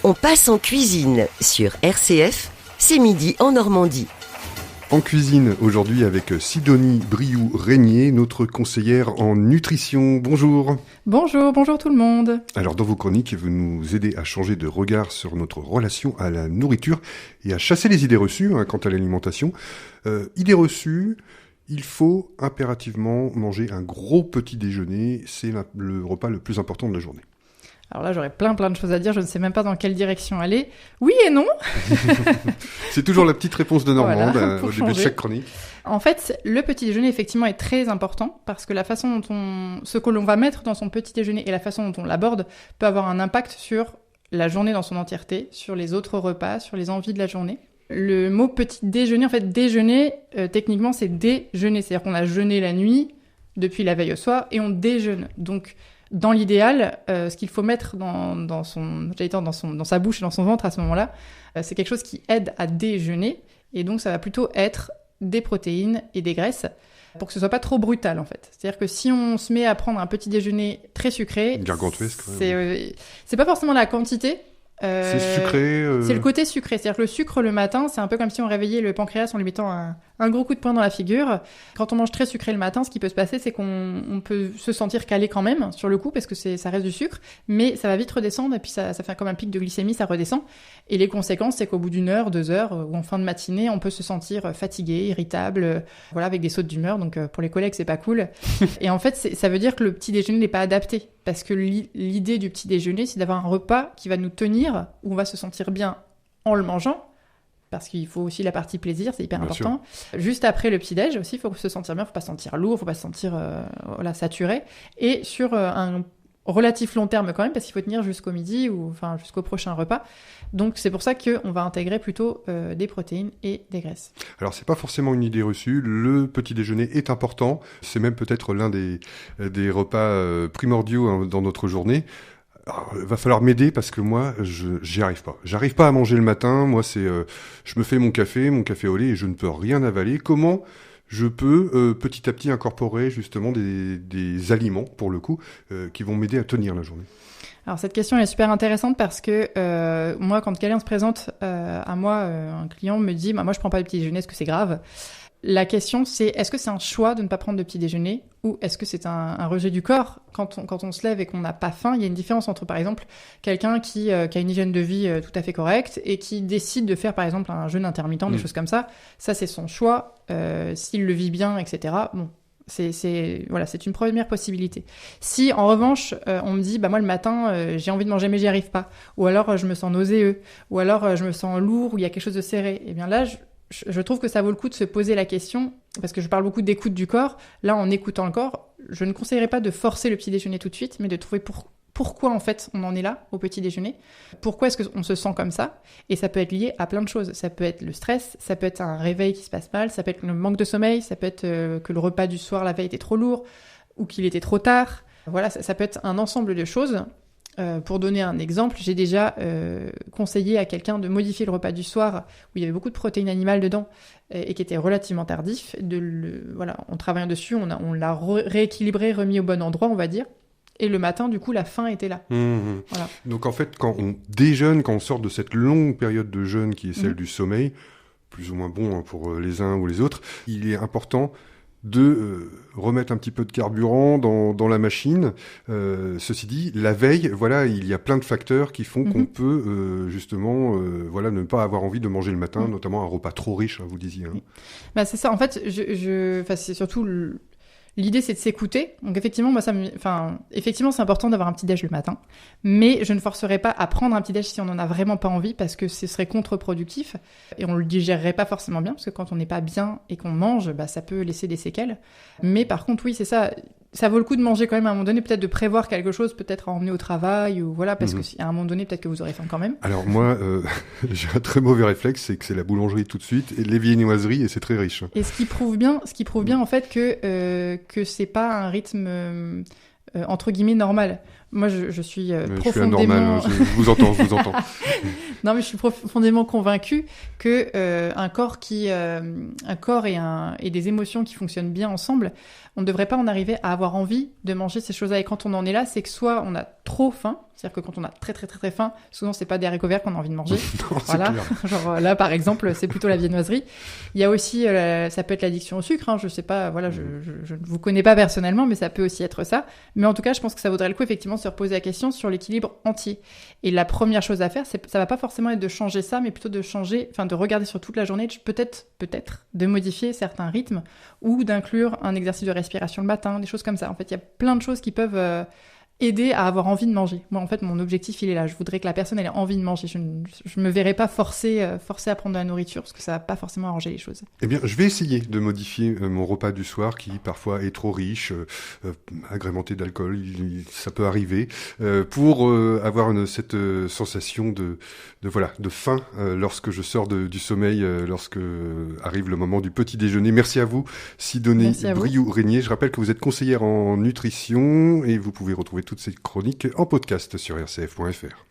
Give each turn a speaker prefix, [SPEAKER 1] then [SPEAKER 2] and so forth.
[SPEAKER 1] On passe en cuisine sur RCF, c'est midi en Normandie.
[SPEAKER 2] En cuisine aujourd'hui avec Sidonie Briou-Régnier, notre conseillère en nutrition. Bonjour.
[SPEAKER 3] Bonjour tout le monde.
[SPEAKER 2] Alors dans vos chroniques, vous nous aidez à changer de regard sur notre relation à la nourriture et à chasser les idées reçues quant à l'alimentation. Idées reçues, il faut impérativement manger un gros petit déjeuner, c'est le repas le plus important de la journée.
[SPEAKER 3] Alors là, j'aurais plein de choses à dire, je ne sais même pas dans quelle direction aller. Oui et non.
[SPEAKER 2] C'est toujours la petite réponse de Normande au
[SPEAKER 3] changer.
[SPEAKER 2] début de chaque chronique.
[SPEAKER 3] En fait, le petit déjeuner, effectivement, est très important parce que la façon dont ce que l'on va mettre dans son petit déjeuner et la façon dont on l'aborde peut avoir un impact sur la journée dans son entièreté, sur les autres repas, sur les envies de la journée. Le mot petit déjeuner, en fait, déjeuner, techniquement, c'est déjeuner. C'est-à-dire qu'on a jeûné la nuit depuis la veille au soir et on déjeune. Donc, dans l'idéal, ce qu'il faut mettre dans sa bouche et dans son ventre à ce moment-là, c'est quelque chose qui aide à déjeuner. Et donc, ça va plutôt être des protéines et des graisses pour que ce soit pas trop brutal, en fait. C'est-à-dire que si on se met à prendre un petit déjeuner très sucré,
[SPEAKER 2] gargantuesque,
[SPEAKER 3] c'est pas forcément la quantité.
[SPEAKER 2] C'est sucré.
[SPEAKER 3] C'est le côté sucré. C'est-à-dire que le sucre le matin, c'est un peu comme si on réveillait le pancréas en lui mettant un gros coup de poing dans la figure. Quand on mange très sucré le matin, ce qui peut se passer, c'est qu'on peut se sentir calé quand même sur le coup parce que ça reste du sucre, mais ça va vite redescendre et puis ça fait comme un pic de glycémie, ça redescend. Et les conséquences, c'est qu'au bout d'une heure, 2 heures ou en fin de matinée, on peut se sentir fatigué, irritable, avec des sautes d'humeur. Donc pour les collègues, c'est pas cool. Et en fait, ça veut dire que le petit déjeuner n'est pas adapté parce que l'idée du petit déjeuner, c'est d'avoir un repas qui va nous tenir, où on va se sentir bien en le mangeant, parce qu'il faut aussi la partie plaisir, c'est hyper
[SPEAKER 2] Bien
[SPEAKER 3] important. Sûr. Juste après le petit-déj aussi, il faut se sentir bien, il ne faut pas se sentir lourd, il ne faut pas se sentir saturé. Et sur un relatif long terme quand même, parce qu'il faut tenir jusqu'au midi ou jusqu'au prochain repas. Donc c'est pour ça qu'on va intégrer plutôt des protéines et des graisses.
[SPEAKER 2] Alors c'est pas forcément une idée reçue, le petit déjeuner est important, c'est même peut-être l'un des repas primordiaux dans notre journée. Alors, va falloir m'aider parce que moi, j'y arrive pas. J'arrive pas à manger le matin. Moi, je me fais mon café au lait et je ne peux rien avaler. Comment je peux petit à petit incorporer justement des aliments, pour le coup, qui vont m'aider à tenir la journée?
[SPEAKER 3] Alors cette question elle est super intéressante parce que moi, quand quelqu'un se présente à moi, un client me dit moi je prends pas de petit déjeuner, est-ce que c'est grave? La question, c'est est-ce que c'est un choix de ne pas prendre de petit déjeuner ou est-ce que c'est un rejet du corps quand on se lève et qu'on n'a pas faim? Il y a une différence entre, par exemple, quelqu'un qui a une hygiène de vie tout à fait correcte et qui décide de faire, par exemple, un jeûne intermittent, des choses comme ça. Ça, c'est son choix. S'il le vit bien, etc., bon, c'est une première possibilité. Si, en revanche, on me dit, moi, le matin, j'ai envie de manger, mais j'y arrive pas, ou alors je me sens nauséeux, ou alors je me sens lourd, ou il y a quelque chose de serré, eh bien là, je trouve que ça vaut le coup de se poser la question, parce que je parle beaucoup d'écoute du corps. Là, en écoutant le corps, je ne conseillerais pas de forcer le petit déjeuner tout de suite, mais de trouver pourquoi, en fait, on en est là, au petit déjeuner. Pourquoi est-ce qu'on se sent comme ça? Et ça peut être lié à plein de choses. Ça peut être le stress, ça peut être un réveil qui se passe mal, ça peut être le manque de sommeil, ça peut être que le repas du soir, la veille, était trop lourd, ou qu'il était trop tard. Voilà, ça peut être un ensemble de choses. Pour donner un exemple, j'ai déjà conseillé à quelqu'un de modifier le repas du soir où il y avait beaucoup de protéines animales dedans et qui était relativement tardif. En travaillant dessus, on l'a rééquilibré, remis au bon endroit, on va dire. Et le matin, du coup, la faim était là.
[SPEAKER 2] Voilà. Donc en fait, quand on déjeune, quand on sort de cette longue période de jeûne qui est celle du sommeil, plus ou moins bon pour les uns ou les autres, il est important de remettre un petit peu de carburant dans la machine. Ceci dit, la veille, il y a plein de facteurs qui font qu'on peut justement ne pas avoir envie de manger le matin, notamment un repas trop riche, vous disiez.
[SPEAKER 3] C'est ça, en fait, c'est surtout... L'idée, c'est de s'écouter. Donc effectivement, effectivement, c'est important d'avoir un petit déj le matin, mais je ne forcerai pas à prendre un petit déj si on n'en a vraiment pas envie, parce que ce serait contre-productif et on le digérerait pas forcément bien, parce que quand on n'est pas bien et qu'on mange, ça peut laisser des séquelles. Mais par contre, oui, c'est ça. Ça vaut le coup de manger quand même à un moment donné, peut-être de prévoir quelque chose, peut-être à emmener au travail ou parce que à un moment donné, peut-être que vous aurez faim quand même. Alors
[SPEAKER 2] moi, j'ai un très mauvais réflexe, c'est que c'est la boulangerie tout de suite et les viennoiseries et c'est très riche.
[SPEAKER 3] Et ce qui prouve bien en fait que c'est pas un rythme entre guillemets normal. Moi, je suis
[SPEAKER 2] Je suis
[SPEAKER 3] profondément...
[SPEAKER 2] anormal, hein, je vous entends.
[SPEAKER 3] Non, mais je suis profondément convaincue que un corps et des émotions qui fonctionnent bien ensemble, on ne devrait pas en arriver à avoir envie de manger ces choses-là. Et quand on en est là, c'est que soit on a trop faim, c'est-à-dire que quand on a très très très très faim, souvent c'est pas des haricots verts qu'on a envie de manger.
[SPEAKER 2] Non,
[SPEAKER 3] voilà. Genre là, par exemple, c'est plutôt la viennoiserie. Il y a aussi, ça peut être l'addiction au sucre. Hein, je sais pas, voilà, je ne vous connais pas personnellement, mais ça peut aussi être ça. Mais en tout cas, je pense que ça vaudrait le coup effectivement de se reposer la question sur l'équilibre entier. Et la première chose à faire, ça va pas forcément être de changer ça, mais plutôt de de regarder sur toute la journée, peut-être de modifier certains rythmes ou d'inclure un exercice de respiration le matin, des choses comme ça. En fait, il y a plein de choses qui peuvent aider à avoir envie de manger. Moi, en fait, mon objectif, il est là. Je voudrais que la personne ait envie de manger. Je me verrais pas forcer à prendre de la nourriture parce que ça va pas forcément arranger les choses.
[SPEAKER 2] Eh bien, je vais essayer de modifier mon repas du soir qui parfois est trop riche, agrémenté d'alcool, ça peut arriver, pour avoir cette sensation de faim lorsque je sors du sommeil, lorsque arrive le moment du petit déjeuner. Merci à vous, Sidonie Briou-Régnier. Je rappelle que vous êtes conseillère en nutrition et vous pouvez retrouver toutes ces chroniques en podcast sur rcf.fr.